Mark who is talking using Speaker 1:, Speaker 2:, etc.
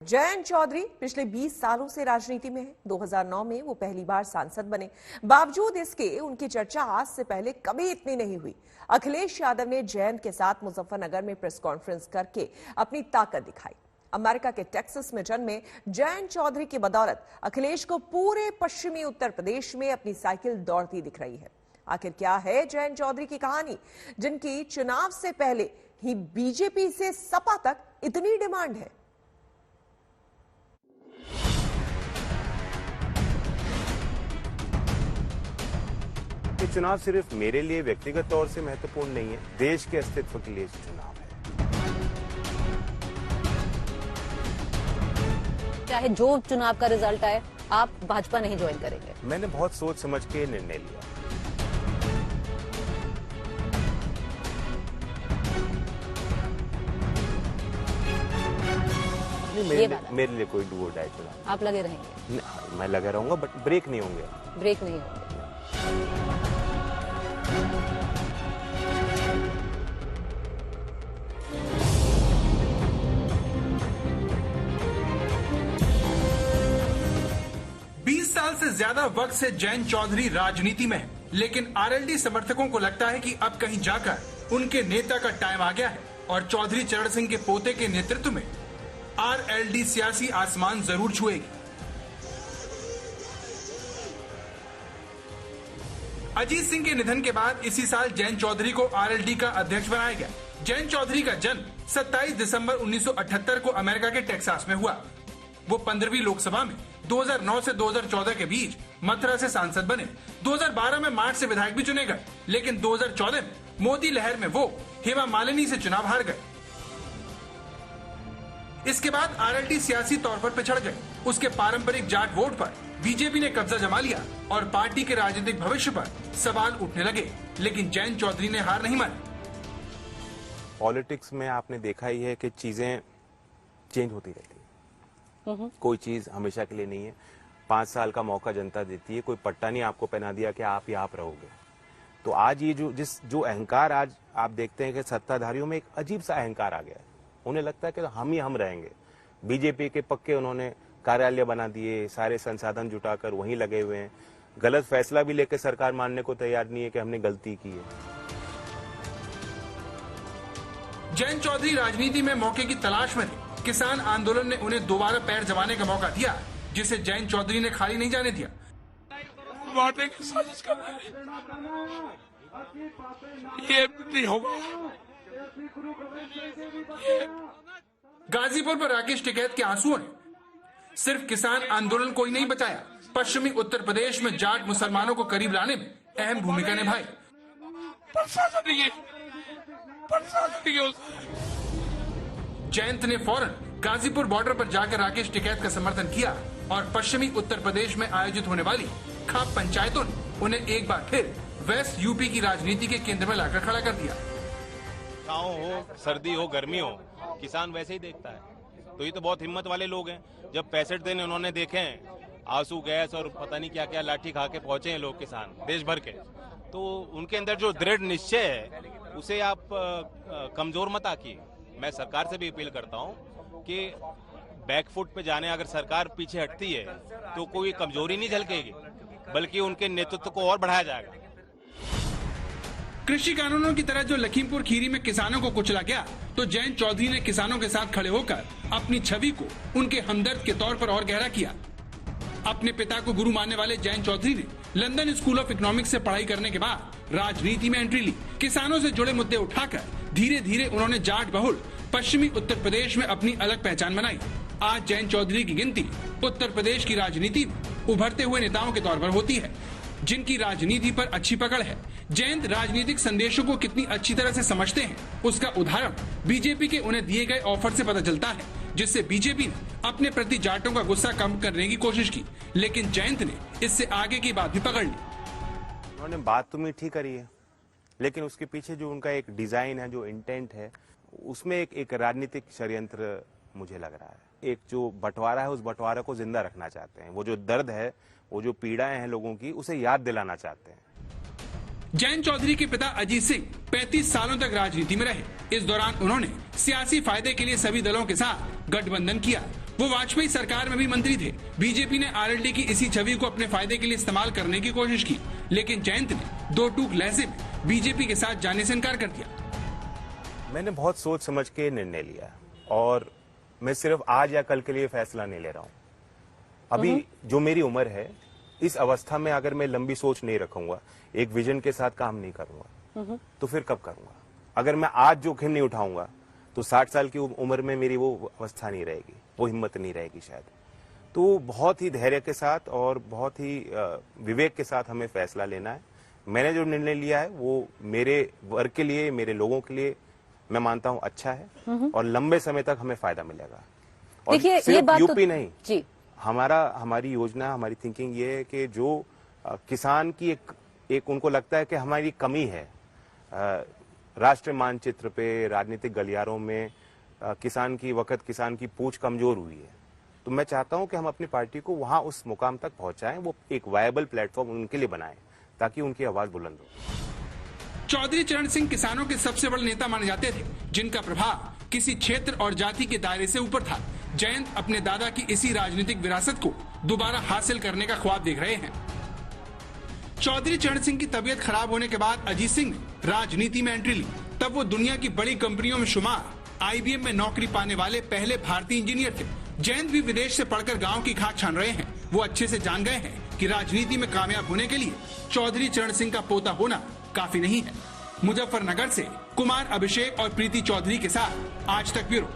Speaker 1: जयंत चौधरी पिछले 20 सालों से राजनीति में है। 2009 में वो पहली बार सांसद बने। बावजूद इसके उनकी चर्चा आज से पहले कभी इतनी नहीं हुई। अखिलेश यादव ने जयंत के साथ मुजफ्फरनगर में प्रेस कॉन्फ्रेंस करके अपनी ताकत दिखाई। अमेरिका के टेक्सास में जन्मे जयंत चौधरी की बदौलत अखिलेश को पूरे पश्चिमी उत्तर प्रदेश में अपनी साइकिल दौड़ती दिख रही है। आखिर क्या है जयंत चौधरी की कहानी, जिनकी चुनाव से पहले ही बीजेपी से सपा तक इतनी डिमांड है?
Speaker 2: ये चुनाव सिर्फ मेरे लिए व्यक्तिगत तौर से महत्वपूर्ण नहीं है, देश के अस्तित्व के लिए चुनाव है।
Speaker 3: चाहे जो चुनाव का रिजल्ट आए, आप भाजपा नहीं ज्वाइन करेंगे?
Speaker 2: मैंने बहुत सोच समझ के निर्णय लिया। मेरे लिए कोई डू और डाई चुनाव।
Speaker 3: आप लगे रहेंगे?
Speaker 2: मैं लगा रहूंगा, बट ब्रेक नहीं होंगे।
Speaker 3: ब्रेक नहीं होंगे।
Speaker 4: 20 साल से ज्यादा वक्त से जयंत चौधरी राजनीति में है, लेकिन आरएलडी समर्थकों को लगता है कि अब कहीं जाकर उनके नेता का टाइम आ गया है और चौधरी चरण सिंह के पोते के नेतृत्व में आरएलडी सियासी आसमान जरूर छुएगी। अजीत सिंह के निधन के बाद इसी साल जयंत चौधरी को आरएलडी का अध्यक्ष बनाया गया। जयंत चौधरी का जन्म 27 दिसंबर 1978 को अमेरिका के टेक्सास में हुआ। वो 15वीं लोकसभा में 2009 से 2014 के बीच मथुरा से सांसद बने। 2012 में मार्च से विधायक भी चुने गए, लेकिन 2014 में मोदी लहर में वो हेमा मालिनी से चुनाव हार गए। इसके बाद आरएलडी सियासी तौर पर पिछड़ गए। उसके पारंपरिक जाट वोट पर बीजेपी ने कब्जा जमा लिया और पार्टी के राजनीतिक भविष्य पर सवाल उठने लगे, लेकिन जयंत चौधरी ने हार नहीं मानी।
Speaker 2: पॉलिटिक्स में आपने देखा ही है कि चीजें चेंज होती रहती है। कोई चीज हमेशा के लिए नहीं है। 5 साल का मौका जनता देती है। कोई पट्टा नहीं आपको पहना दिया कि आप ही आप रहोगे। तो आज ये जो अहंकार आज आप देखते हैं कि सत्ताधारियों में एक अजीब सा अहंकार आ गया है। उन्हें लगता है कि हम ही हम रहेंगे। बीजेपी के पक्के उन्होंने कार्यालय बना दिए, सारे संसाधन जुटाकर वहीं लगे हुए हैं। गलत फैसला भी लेकर सरकार मानने को तैयार नहीं है कि हमने गलती की है।
Speaker 4: जयंत चौधरी राजनीति में मौके की तलाश में थे। किसान आंदोलन ने उन्हें दोबारा पैर जमाने का मौका दिया, जिसे जयंत चौधरी ने खाली नहीं जाने दिया।
Speaker 5: बांटने की साजिश कर रहे हैं, ये नहीं होगा।
Speaker 4: गाजीपुर पर राकेश टिकैत के आंसुओं ने सिर्फ किसान आंदोलन को ही नहीं बचाया, पश्चिमी उत्तर प्रदेश में जाट मुसलमानों को करीब लाने में अहम भूमिका निभाई। जयंत ने फौरन गाजीपुर बॉर्डर पर जाकर राकेश टिकैत का समर्थन किया और पश्चिमी उत्तर प्रदेश में आयोजित होने वाली खाप पंचायतों ने उन्हें एक बार फिर वेस्ट यूपी की राजनीति के केंद्र में लाकर खड़ा कर दिया।
Speaker 6: छाँव हो, सर्दी हो, गर्मी हो, किसान वैसे ही देखता है। तो ये तो बहुत हिम्मत वाले लोग हैं। जब 65 दिन उन्होंने देखे हैं, आंसू गैस और पता नहीं क्या क्या लाठी खा के पहुंचे हैं लोग, किसान देश भर के, तो उनके अंदर जो दृढ़ निश्चय है उसे आप कमजोर मत आकिए। मैं सरकार से भी अपील करता हूं कि बैकफुट पे जाने अगर सरकार पीछे हटती है तो कोई कमजोरी नहीं झलकेगी, बल्कि उनके नेतृत्व को और बढ़ाया जाएगा।
Speaker 4: कृषि कानूनों की तरह जो लखीमपुर खीरी में किसानों को कुचला गया, तो जयंत चौधरी ने किसानों के साथ खड़े होकर अपनी छवि को उनके हमदर्द के तौर पर और गहरा किया। अपने पिता को गुरु मानने वाले जयंत चौधरी ने लंदन स्कूल ऑफ इकोनॉमिक्स से पढ़ाई करने के बाद राजनीति में एंट्री ली। किसानों से जुड़े मुद्दे उठाकर धीरे धीरे उन्होंने जाट बहुल पश्चिमी उत्तर प्रदेश में अपनी अलग पहचान बनाई। आज जयंत चौधरी की गिनती उत्तर प्रदेश की राजनीति में उभरते हुए नेताओं के तौर पर होती है, जिनकी राजनीति पर अच्छी पकड़ है। जयंत राजनीतिक संदेशों को कितनी अच्छी तरह से समझते हैं, उसका उदाहरण बीजेपी के उन्हें दिए गए ऑफर से पता चलता है, जिससे बीजेपी ने अपने प्रति जाटों का गुस्सा कम करने की कोशिश की, लेकिन जयंत ने इससे आगे की बात भी पकड़ ली।
Speaker 2: उन्होंने बात तो मीठी करी है, लेकिन उसके पीछे जो उनका एक डिजाइन है, जो इंटेंट है, उसमें एक राजनीतिक षड्यंत्र मुझे लग रहा है। एक जो बंटवारा है, उस बंटवारे को जिंदा रखना चाहते हैं। वो जो दर्द है, वो जो पीड़ाएं हैं लोगों की, उसे याद दिलाना चाहते हैं।
Speaker 4: जयंत चौधरी के पिता अजीत सिंह 35 सालों तक राजनीति में रहे। इस दौरान उन्होंने सियासी फायदे के लिए सभी दलों के साथ गठबंधन किया। वो वाजपेयी सरकार में भी मंत्री थे। बीजेपी ने आरएलडी की इसी छवि को अपने फायदे के लिए इस्तेमाल करने की कोशिश की, लेकिन जयंत ने दो टूक लहजे में बीजेपी के साथ जाने से इनकार कर दिया।
Speaker 2: मैंने बहुत सोच समझ के निर्णय लिया और मैं सिर्फ आज या कल के लिए फैसला नहीं ले रहा हूँ। अभी जो मेरी उम्र है, इस अवस्था में अगर मैं लंबी सोच नहीं रखूंगा, एक विजन के साथ काम नहीं करूंगा, तो फिर कब करूंगा? अगर मैं आज जोखिम नहीं उठाऊंगा तो 60 साल की उम्र में मेरी वो अवस्था नहीं रहेगी, वो हिम्मत नहीं रहेगी शायद। तो बहुत ही धैर्य के साथ और बहुत ही विवेक के साथ हमें फैसला लेना है। मैंने जो निर्णय लिया है वो मेरे वर्ग के लिए, मेरे लोगों के लिए मैं मानता हूं अच्छा है और लंबे समय तक हमें फायदा मिलेगा। और
Speaker 3: देखिए,
Speaker 2: सिर्फ
Speaker 3: ये बात
Speaker 2: यूपी
Speaker 3: तो
Speaker 2: नहीं
Speaker 3: जी,
Speaker 2: हमारी योजना, हमारी थिंकिंग ये है कि जो किसान की एक उनको लगता है कि हमारी कमी है राष्ट्रीय मानचित्र पे, राजनीतिक गलियारों में किसान की पूंछ कमजोर हुई है। तो मैं चाहता हूं कि हम अपनी पार्टी को वहां उस मुकाम तक पहुंचाएं, वो एक वायबल प्लेटफॉर्म उनके लिए बनाएं ताकि उनकी आवाज बुलंद हो।
Speaker 4: चौधरी चरण सिंह किसानों के सबसे बड़े नेता माने जाते थे, जिनका प्रभाव किसी क्षेत्र और जाति के दायरे से ऊपर था। जयंत अपने दादा की इसी राजनीतिक विरासत को दोबारा हासिल करने का ख्वाब देख रहे हैं। चौधरी चरण सिंह की तबीयत खराब होने के बाद अजीत सिंह ने राजनीति में एंट्री ली। तब वो दुनिया की बड़ी कंपनियों में शुमार IBM में नौकरी पाने वाले पहले भारतीय इंजीनियर थे। जयंत भी विदेश से पढ़कर गांव की खाक छान रहे हैं। वो अच्छे से जान गए हैं कि राजनीति में कामयाब होने के लिए चौधरी चरण सिंह का पोता होना काफी नहीं है। मुजफ्फरनगर से कुमार अभिषेक और प्रीति चौधरी के साथ आज तक ब्यूरो।